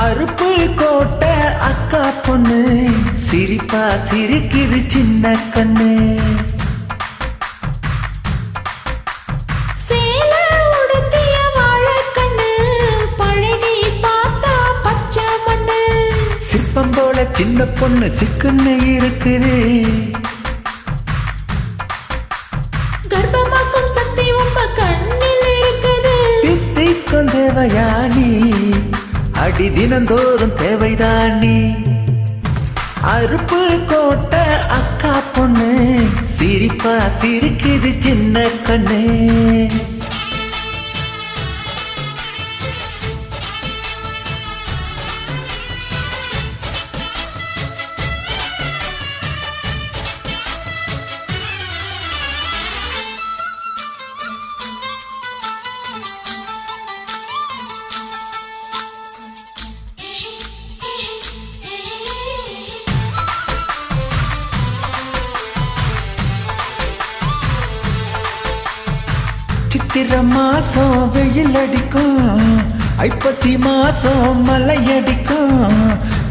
அருப்பு கோட்டை அக்கா பொண்ணு சிரிப்பா சிரிக்குது சின்ன கண்ணு. சேல உடுத்திய வாழைக்கண்ணு பழகி பார்த்தா பச்சை மண்ணு. சிற்பம் போல சின்ன பொண்ணு சிக்குன்னு இருக்குது. கர்ப்பமாக்கும் சக்தி உங்க கண்ணில் இருக்குது. தித்திக்கும் தேவயானி அடி தினந்தோறும் தேவைதானி. அருப்பு கோட்டை அக்கா பொண்ணு சிரிப்பா சிரிக்குது சின்ன கண்ணு. சித்திர மாசம் வெயில் அடிக்கும், ஐப்பசி மாசம் மழை அடிக்கும்,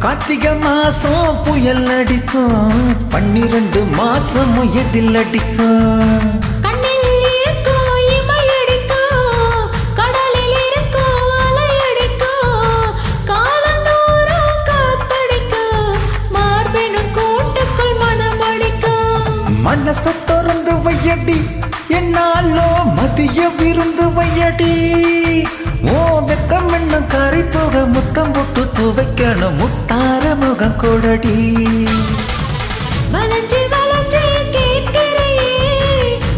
கார்த்திகை மாசம் புயல் அடிக்கும், 12 மாசம் எதில் அடிக்கும். கண்ணில் இருக்கும் இமை அடிக்கும், கடலில் இருக்கும் அலை அடிக்கும், காலந்தோறும் காத்தடிக்கும், மார்பெனும் கோட்டுக்குள் மனம் அடிக்கும். மனச திறந்து வையடி என்னாலோ மதிய விருந்து வையடி. ஓ வெக்கம் என்ன கரை போக முத்தம் போட்டு துவைக்கணும் முத்தார முகம் கொடடி. வளைஞ்சி வளைஞ்சி கேட்கிறையே,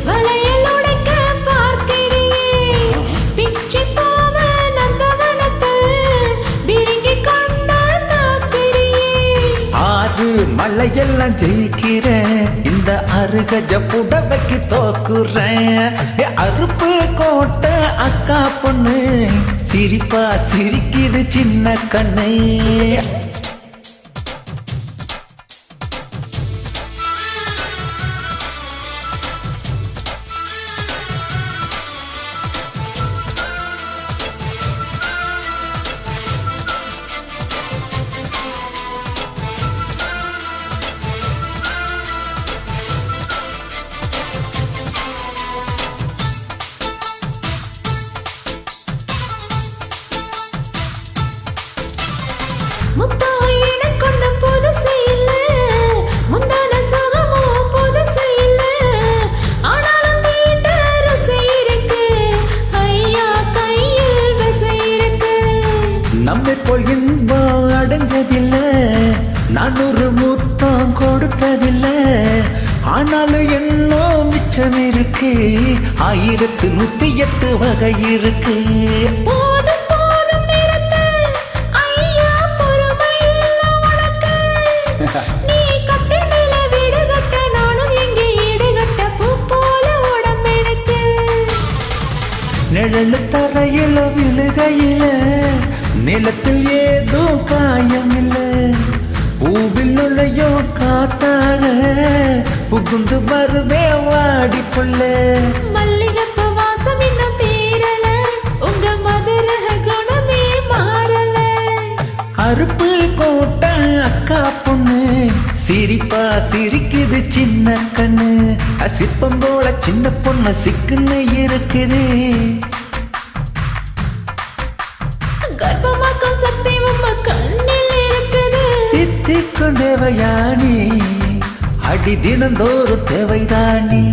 வளையல் உடைக்க பார்க்கிறையே, பிச்சி போவ நந்தவனத்தில் விருங்கி கொண்டு காக்கிறையே. ஆறு மலையெல்லாம் ஜெயிக்கிறேன், இந்த அருகஜ புடவைக்கு தோக்குறேன். அருப்பு கோட்டை அக்கா பொண்ணு சிரிப்பா சிரிக்குது சின்ன கண்ணே. முத்தம் எனக்கொண்டு புதுசு இல்ல, முந்தான சுகமும் புதுசு இல்ல, ஆனாலும் வீட்ட ருசி இருக்கு, ஐயா கையில் விசை இருக்கு. நம்மை போல் இன்பம் அடைஞ்சதில்லை, நான் ஒரு முத்தம் கொடுத்ததில்லை, ஆனாலும் என்னோ மிச்சம் இருக்கு, 1108 வகை இருக்கு. போதும் போதும் நிறுத்து, ஐயா பொறுமை இல்ல உனக்கு. நீ கட்டி மேல வீடு கட்ட, நானும் இங்கே ஈடு கட்ட, பூ போல உடம்பெடுக்கு. நிழல் தரையில விழுகையில நிலத்தில் ஏதோ காயமில்ல, பூவில் நுழையோ காத்தாக புகுந்து வருவே வாடி புள்ள. மல்லிகைப்பூ வாசம் இன்னும் தீரல, உங்க மதுர குணமே மாறல. அருப்பு கோட்டை அக்கா பொண்ணு சிரிப்பா சிரிக்குது சின்ன கண்ணு. சிற்பம் போல சின்ன பொண்ணு சிக்குன்னு இருக்குது. கர்ப்பமாக்கும் சக்தி உங்க கண்ணில் இருக்குது. தித்திக்கும் தேவயானி அடி தினந்தோறும் தேவைதானி.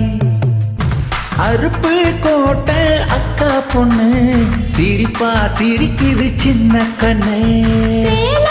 அருப்பு கோட்டை அக்கா பொண்ணு சிரிப்பா சிரிக்குது சின்ன கண்ணு. சேல